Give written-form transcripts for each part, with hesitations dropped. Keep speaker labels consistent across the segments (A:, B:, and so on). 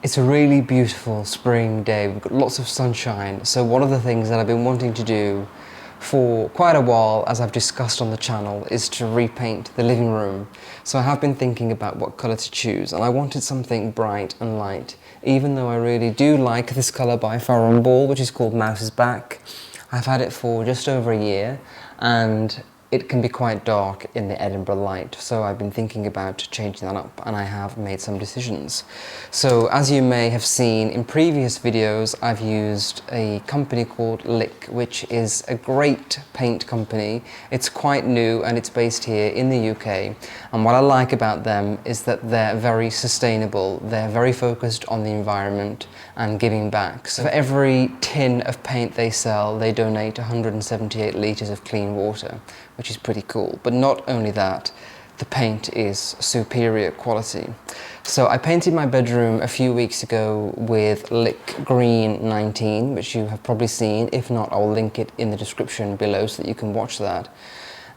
A: It's a really beautiful spring day. We've got lots of sunshine. So one of the things that I've been wanting to do for quite a while, as I've discussed on the channel, is to repaint the living room. So I have been thinking about what colour to choose, and I wanted something bright and light, even though I really do like this colour by Floral, which is called Mouse's Back. I've had it for just over a year, and it can be quite dark in the Edinburgh light, so I've been thinking about changing that up, and I have made some decisions. So as you may have seen in previous videos, I've used a company called Lick, which is a great paint company. It's quite new and it's based here in the UK, and what I like about them is that they're very sustainable. They're very focused on the environment and giving back. So for every tin of paint they sell, they donate 178 litres of clean water, which is pretty cool. But not only that, the paint is superior quality. So I painted my bedroom a few weeks ago with Lick Green 19, which you have probably seen. If not, I'll link it in the description below so that you can watch that.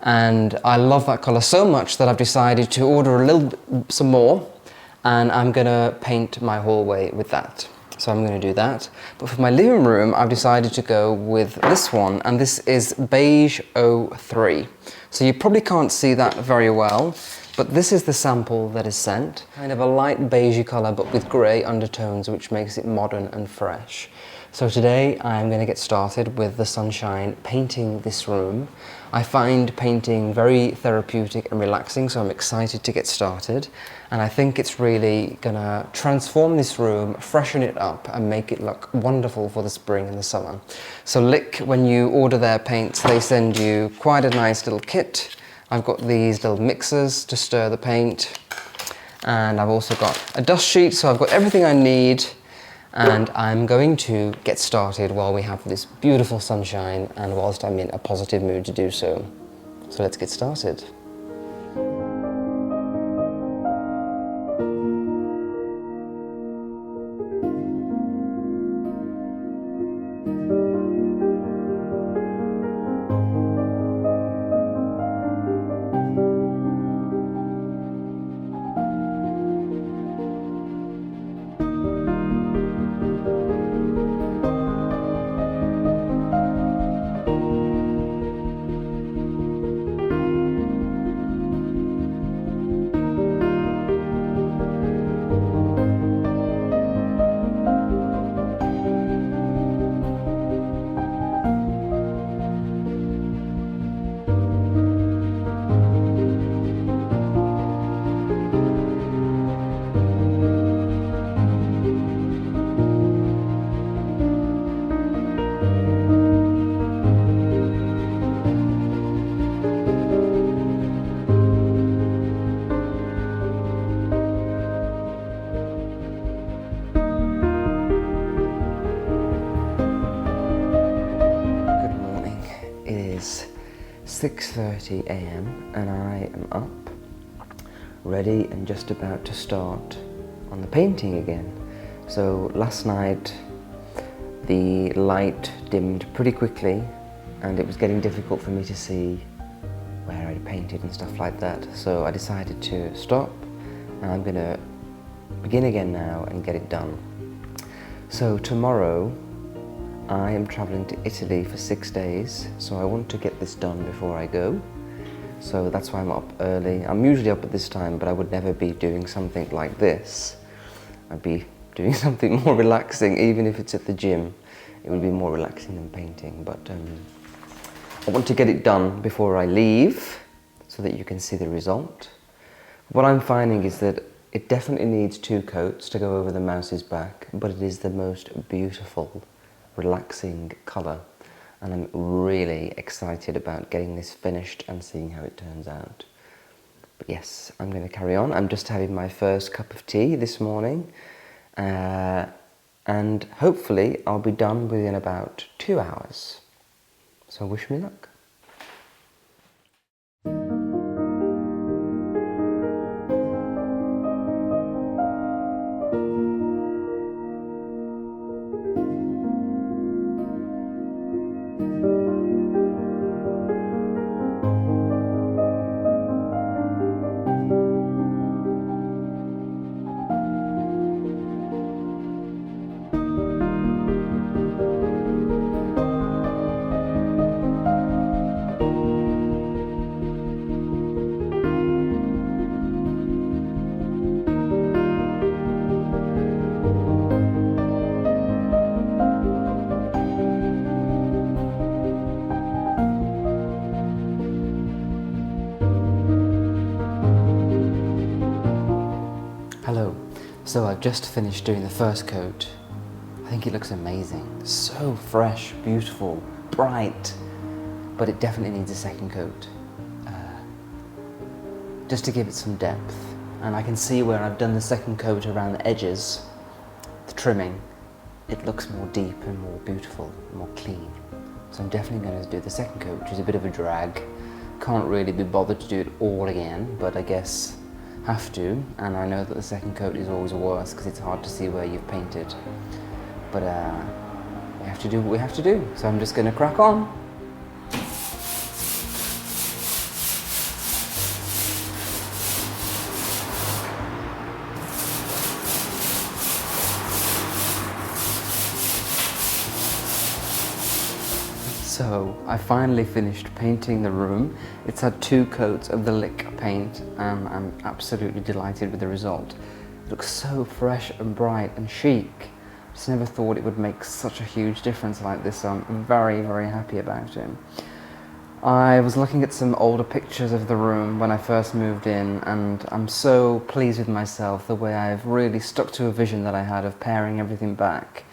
A: And I love that colour so much that I've decided to order some more, and I'm gonna paint my hallway with that. So I'm going to do that. But for my living room, I've decided to go with this one, and this is Beige 03. So you probably can't see that very well, but this is the sample that is sent. Kind of a light beigey colour, but with grey undertones, which makes it modern and fresh. So today I'm going to get started with the sunshine, painting this room. I find painting very therapeutic and relaxing, so I'm excited to get started. And I think it's really gonna transform this room, freshen it up, and make it look wonderful for the spring and the summer. So Lick, when you order their paints, they send you quite a nice little kit. I've got these little mixers to stir the paint, and I've also got a dust sheet, so I've got everything I need. And I'm going to get started while we have this beautiful sunshine and whilst I'm in a positive mood to do so. So let's get started. Good morning. It is 6:30 a.m. and I am up, ready and just about to start on the painting again. So last night the light dimmed pretty quickly and it was getting difficult for me to see where I'd painted and stuff like that. So I decided to stop, and I'm gonna begin again now and get it done. So tomorrow I am travelling to Italy for 6 days, so I want to get this done before I go. So that's why I'm up early. I'm usually up at this time, but I would never be doing something like this. I'd be doing something more relaxing, even if it's at the gym. It would be more relaxing than painting, but I want to get it done before I leave so that you can see the result. What I'm finding is that it definitely needs 2 coats to go over the Mouse's Back, but it is the most beautiful, relaxing colour, and I'm really excited about getting this finished and seeing how it turns out. But yes, I'm going to carry on. I'm just having my first cup of tea this morning, and hopefully I'll be done within about 2 hours. So wish me luck. So I've just finished doing the first coat. I think it looks amazing. So fresh, beautiful, bright, but it definitely needs a second coat. Just to give it some depth. And I can see where I've done the second coat around the edges, the trimming, it looks more deep and more beautiful, more clean. So I'm definitely going to do the second coat, which is a bit of a drag. Can't really be bothered to do it all again, but I guess have to. And I know that the second coat is always worse because it's hard to see where you've painted. But we have to do what we have to do. So I'm just going to crack on. So I finally finished painting the room. It's had 2 coats of the lick paint and I'm absolutely delighted with the result. It looks so fresh and bright and chic. Just never thought it would make such a huge difference like this, so I'm very, very happy about it. I was looking at some older pictures of the room when I first moved in, and I'm so pleased with myself the way I've really stuck to a vision that I had of paring everything back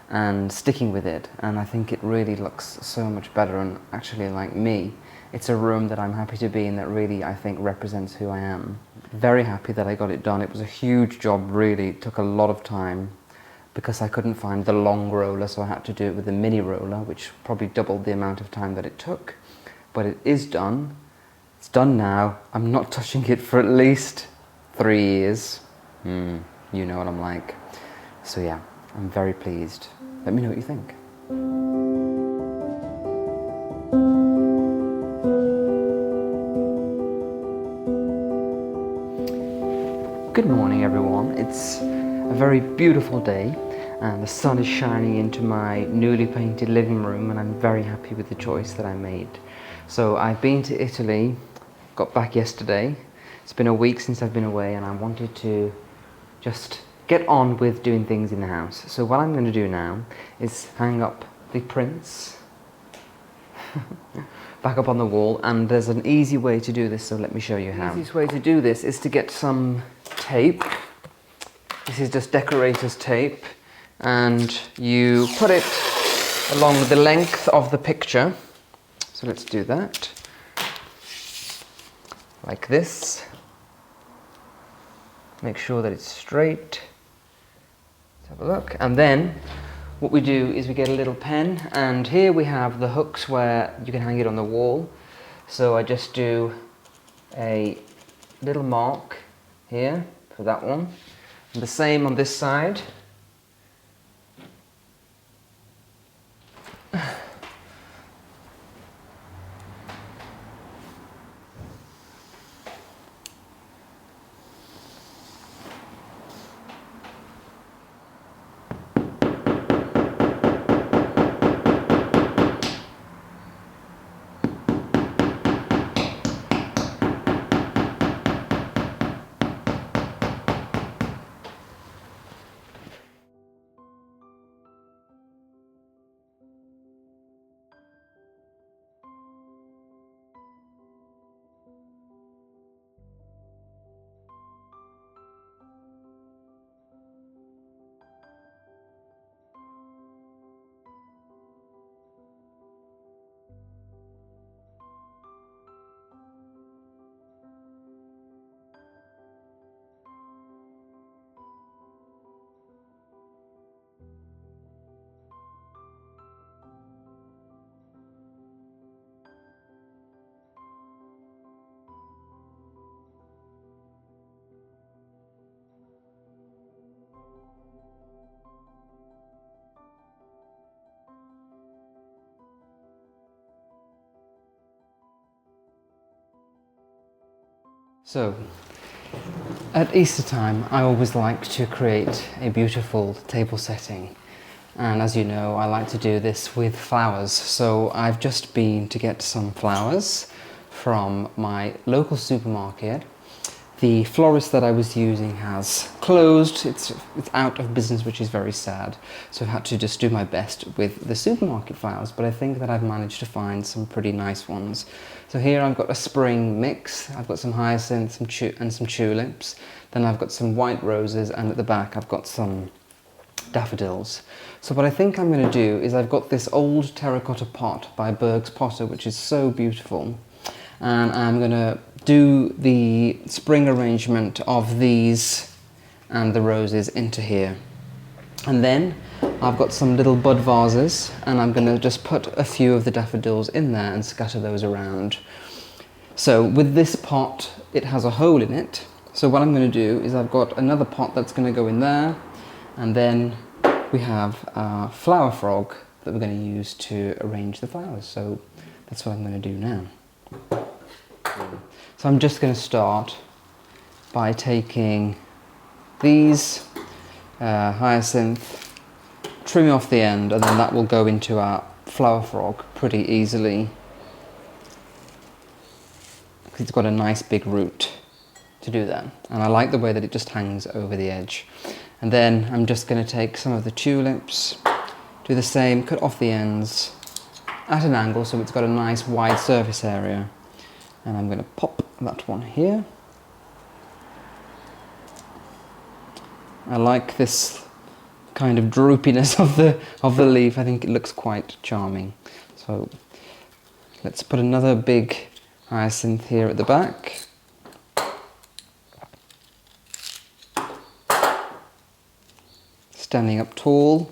A: and sticking with it, and I think it really looks so much better and actually like me. It's a room that I'm happy to be in that really I think represents who I am. Very happy that I got it done. It was a huge job really, it took a lot of time because I couldn't find the long roller, so I had to do it with a mini roller, which probably doubled the amount of time that it took. But it is done. It's done now. I'm not touching it for at least 3 years. You know what I'm like. So yeah, I'm very pleased. Let me know what you think. Good morning everyone. It's a very beautiful day and the sun is shining into my newly painted living room and I'm very happy with the choice that I made. So I've been to Italy, got back yesterday. It's been a week since I've been away and I wanted to just get on with doing things in the house. So what I'm going to do now is hang up the prints back up on the wall, and there's an easy way to do this, so let me show you how. The easiest way to do this is to get some tape. This is just decorator's tape, and you put it along the length of the picture. So let's do that. Like this. Make sure that it's straight. Let's have a look. And then what we do is we get a little pen, and here we have the hooks where you can hang it on the wall. So I just do a little mark here for that one. And the same on this side. So, at Easter time, I always like to create a beautiful table setting. And as you know, I like to do this with flowers. So I've just been to get some flowers from my local supermarket. The florist that I was using has closed. It's out of business, which is very sad. So I've had to just do my best with the supermarket flowers, but I think that I've managed to find some pretty nice ones. So here I've got a spring mix. I've got some hyacinths and some tulips. Then I've got some white roses, and at the back I've got some daffodils. So what I think I'm going to do is I've got this old terracotta pot by Berg's Potter, which is so beautiful, and I'm going to do the spring arrangement of these and the roses into here. And then I've got some little bud vases, and I'm going to just put a few of the daffodils in there and scatter those around. So with this pot, it has a hole in it. So what I'm going to do is I've got another pot that's going to go in there, and then we have a flower frog that we're going to use to arrange the flowers. So that's what I'm going to do now. So I'm just going to start by taking these hyacinth, trim off the end, and then that will go into our flower frog pretty easily. It's got a nice big root to do that, and I like the way that it just hangs over the edge. And then I'm just going to take some of the tulips, do the same, cut off the ends at an angle so it's got a nice wide surface area. And I'm going to pop that one here. I like this kind of droopiness of the leaf. I think it looks quite charming. So let's put another big hyacinth here at the back. Standing up tall.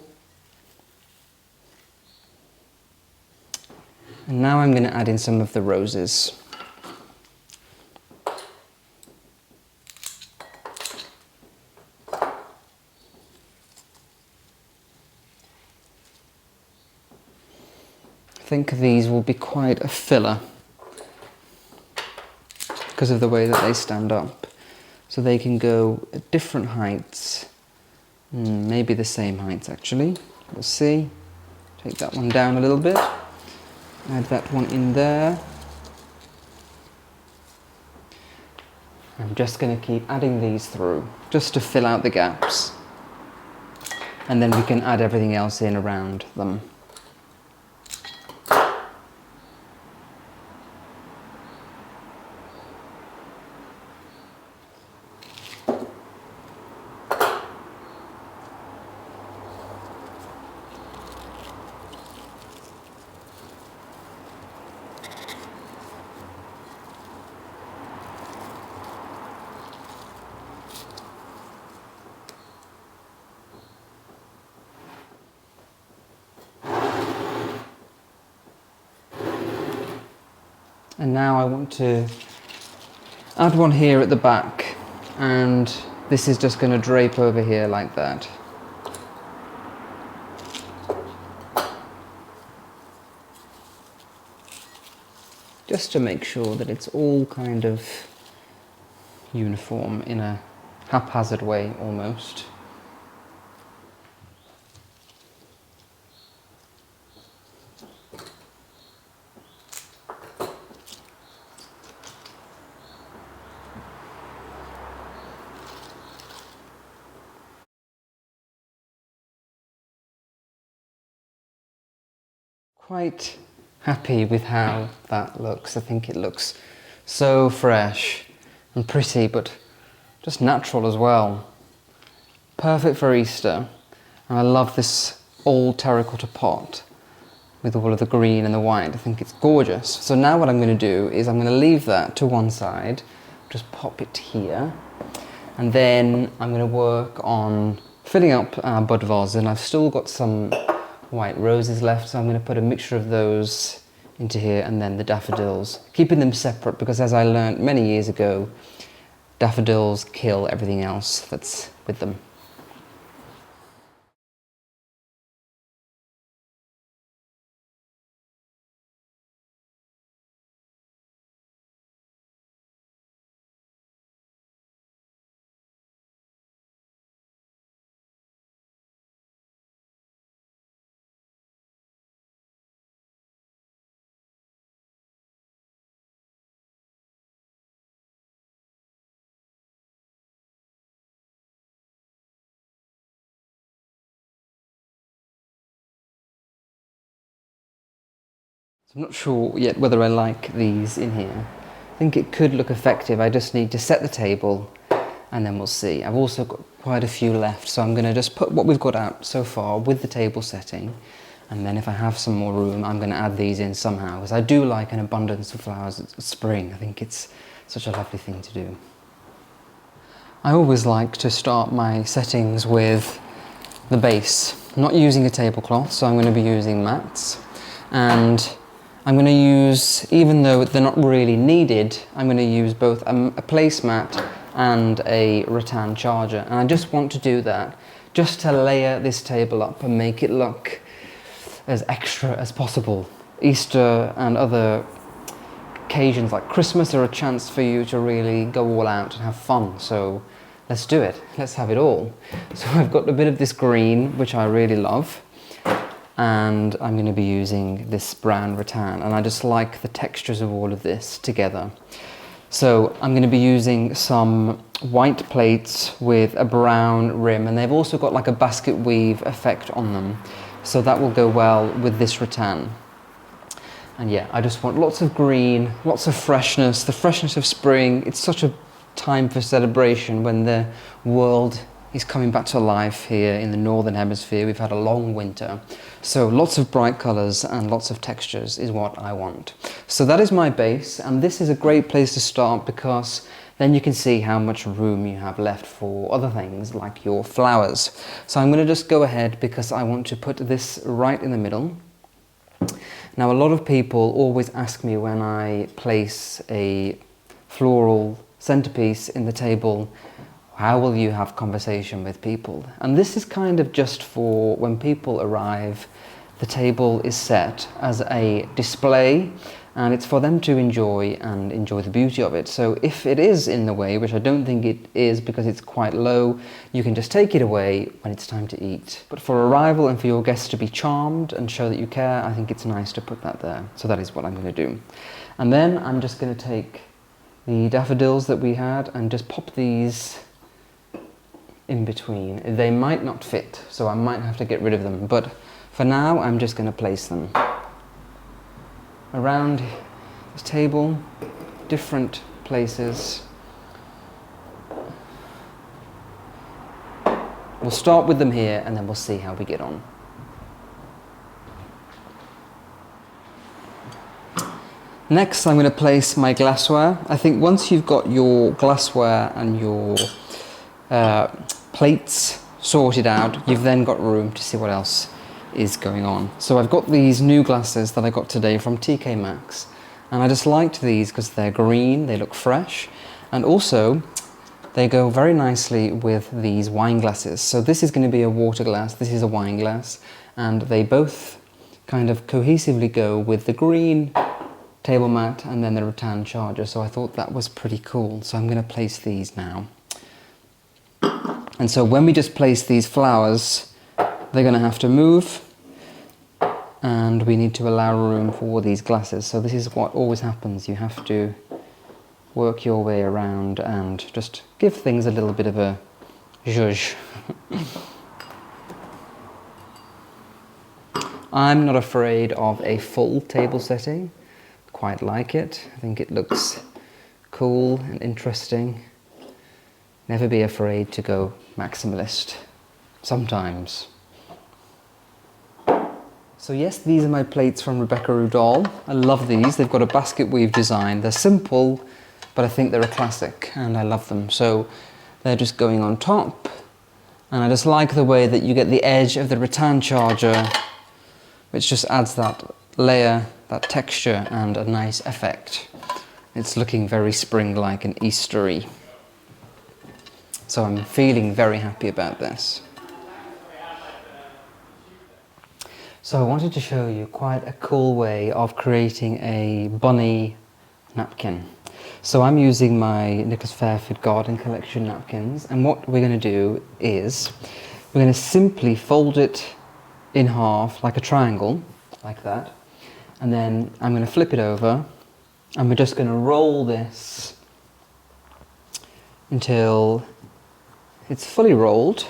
A: And now I'm going to add in some of the roses. I think these will be quite a filler because of the way that they stand up. So they can go at different heights, maybe the same heights actually. We'll see. Take that one down a little bit, add that one in there. I'm just going to keep adding these through just to fill out the gaps, and then we can add everything else in around them. And now I want to add one here at the back, and this is just going to drape over here like that. Just to make sure that it's all kind of uniform in a haphazard way almost. Quite happy with how that looks. I think it looks so fresh and pretty, but just natural as well. Perfect for Easter. And I love this old terracotta pot with all of the green and the white. I think it's gorgeous. So now what I'm going to do is I'm going to leave that to one side, just pop it here, and then I'm going to work on filling up our bud vases, and I've still got some white roses left, so I'm going to put a mixture of those into here, and then the daffodils, keeping them separate because, as I learned many years ago, daffodils kill everything else that's with them. I'm not sure yet whether I like these in here. I think it could look effective. I just need to set the table and then we'll see. I've also got quite a few left, so I'm going to just put what we've got out so far with the table setting, and then if I have some more room I'm going to add these in somehow, because I do like an abundance of flowers at spring. I think it's such a lovely thing to do. I always like to start my settings with the base. I'm not using a tablecloth, so I'm going to be using mats, and I'm going to use, even though they're not really needed, I'm going to use both a placemat and a rattan charger, and I just want to do that just to layer this table up and make it look as extra as possible. Easter and other occasions like Christmas are a chance for you to really go all out and have fun, so let's do it, let's have it all. So I've got a bit of this green, which I really love, and I'm going to be using this brown rattan, and I just like the textures of all of this together. So I'm going to be using some white plates with a brown rim, and they've also got like a basket weave effect on them, so that will go well with this rattan. And yeah, I just want lots of green, lots of freshness, the freshness of spring. It's such a time for celebration when the world is coming back to life here in the northern hemisphere. We've had a long winter, so lots of bright colours and lots of textures is what I want. So that is my base, and this is a great place to start because then you can see how much room you have left for other things like your flowers. So I'm going to just go ahead because I want to put this right in the middle. Now a lot of people always ask me when I place a floral centerpiece in the table, how will you have conversation with people? And this is kind of just for when people arrive, the table is set as a display and it's for them to enjoy and enjoy the beauty of it. So if it is in the way, which I don't think it is because it's quite low, you can just take it away when it's time to eat. But for arrival and for your guests to be charmed and show that you care, I think it's nice to put that there. So that is what I'm going to do. And then I'm just going to take the daffodils that we had and just pop these in between. They might not fit, so I might have to get rid of them, but for now I'm just going to place them around this table, different places. We'll start with them here and then we'll see how we get on. Next I'm going to place my glassware. I think once you've got your glassware and your plates sorted out, you've then got room to see what else is going on. So I've got these new glasses that I got today from Maxx, and I just liked these because they're green, they look fresh, and also they go very nicely with these wine glasses. So this is going to be a water glass, this is a wine glass, and they both kind of cohesively go with the green table mat and then the rattan charger, so I thought that was pretty cool. So I'm going to place these now. And so when we just place these flowers, they're going to have to move and we need to allow room for these glasses. So this is what always happens. You have to work your way around and just give things a little bit of a zhuzh. I'm not afraid of a full table setting. Quite like it. I think it looks cool and interesting. Never be afraid to go maximalist. Sometimes. So yes, these are my plates from Rebecca Udall. I love these. They've got a basket weave design. They're simple, but I think they're a classic and I love them. So they're just going on top. And I just like the way that you get the edge of the rattan charger, which just adds that layer, that texture and a nice effect. It's looking very spring-like and Eastery. So I'm feeling very happy about this. So I wanted to show you quite a cool way of creating a bunny napkin. So I'm using my Nicholas Fairford Garden Collection napkins, and what we're going to do is we're going to simply fold it in half like a triangle, like that, and then I'm going to flip it over and we're just going to roll this until it's fully rolled.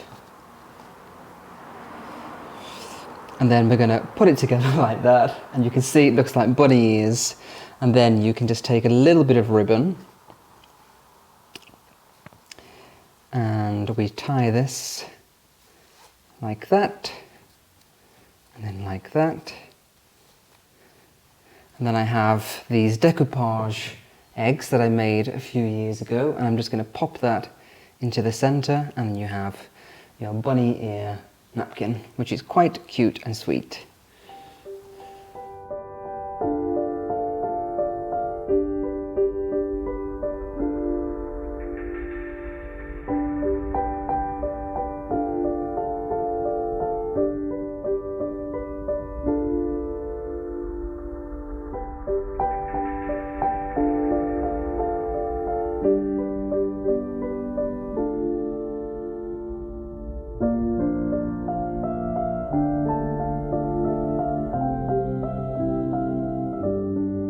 A: And then we're gonna put it together like that. And you can see it looks like bunny ears. And then you can just take a little bit of ribbon and we tie this like that, and then like that. And then I have these decoupage eggs that I made a few years ago, and I'm just going to pop that into the center, and then you have your bunny ear napkin, which is quite cute and sweet.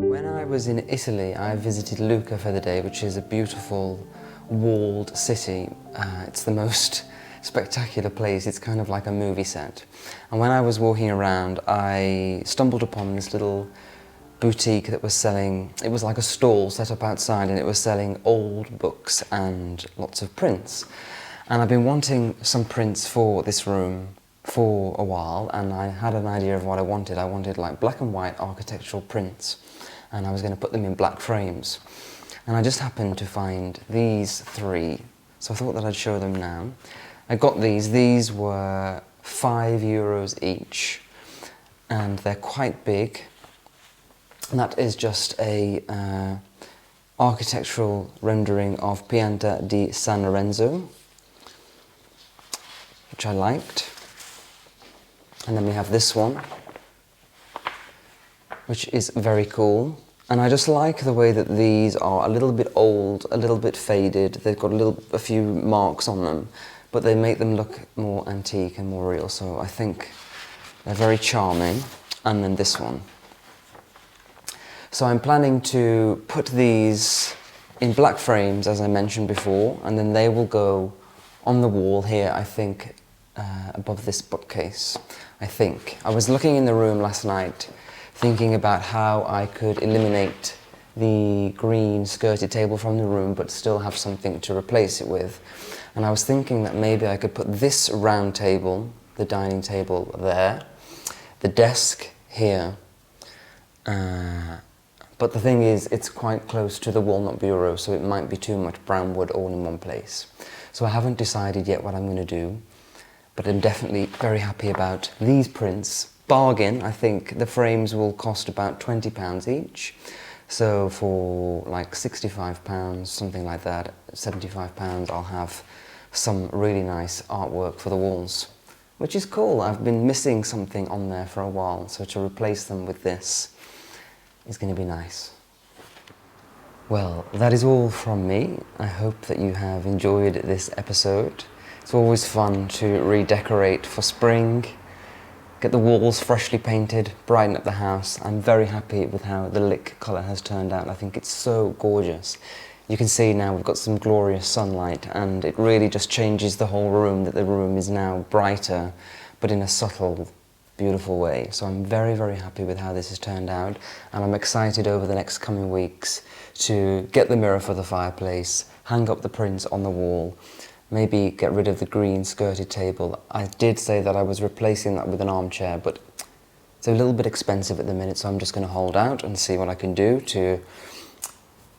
A: When I was in Italy, I visited Lucca for the day, which is a beautiful walled city. It's the most spectacular place. It's kind of like a movie set. And when I was walking around, I stumbled upon this little boutique that was selling, it was like a stall set up outside, and it was selling old books and lots of prints. And I've been wanting some prints for this room for a while, and I had an idea of what I wanted. I wanted like black and white architectural prints, and I was going to put them in black frames. And I just happened to find these three, so I thought that I'd show them now. I got these were €5 each, and they're quite big. And that is just a architectural rendering of Pianta di San Lorenzo, which I liked. And then we have this one, which is very cool. And I just like the way that these are a little bit old, a little bit faded. They've got a few marks on them, but they make them look more antique and more real. So I think they're very charming. And then this one. So I'm planning to put these in black frames, as I mentioned before, and then they will go on the wall here, I think, above this bookcase, I think. I was looking in the room last night, thinking about how I could eliminate the green skirted table from the room but still have something to replace it with. And I was thinking that maybe I could put this round table, the dining table there, the desk here. But the thing is, it's quite close to the walnut bureau, so it might be too much brown wood all in one place. So I haven't decided yet what I'm going to do, but I'm definitely very happy about these prints. Bargain, I think the frames will cost about £20 each. So for like £65, something like that, £75, I'll have some really nice artwork for the walls, which is cool. I've been missing something on there for a while, so to replace them with this is going to be nice. Well, that is all from me. I hope that you have enjoyed this episode. It's always fun to redecorate for spring, get the walls freshly painted, brighten up the house. I'm very happy with how the lick colour has turned out. I think it's so gorgeous. You can see now we've got some glorious sunlight, and it really just changes the whole room, that the room is now brighter, but in a subtle, beautiful way. So I'm very, very happy with how this has turned out, and I'm excited over the next coming weeks to get the mirror for the fireplace, hang up the prints on the wall, maybe get rid of the green skirted table. I did say that I was replacing that with an armchair, but it's a little bit expensive at the minute, so I'm just going to hold out and see what I can do to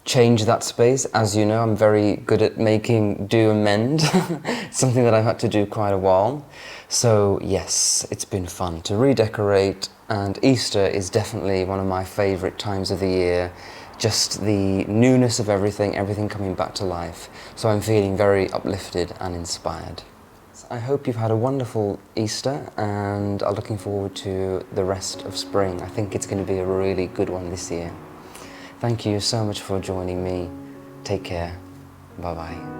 A: change that space. As you know, I'm very good at making do and mend. It's something that I've had to do quite a while. So yes, it's been fun to redecorate, and Easter is definitely one of my favourite times of the year. Just the newness of everything coming back to life. So I'm feeling very uplifted and inspired. I hope you've had a wonderful Easter and are looking forward to the rest of spring. I think it's going to be a really good one this year. Thank you so much for joining me. Take care. Bye-bye.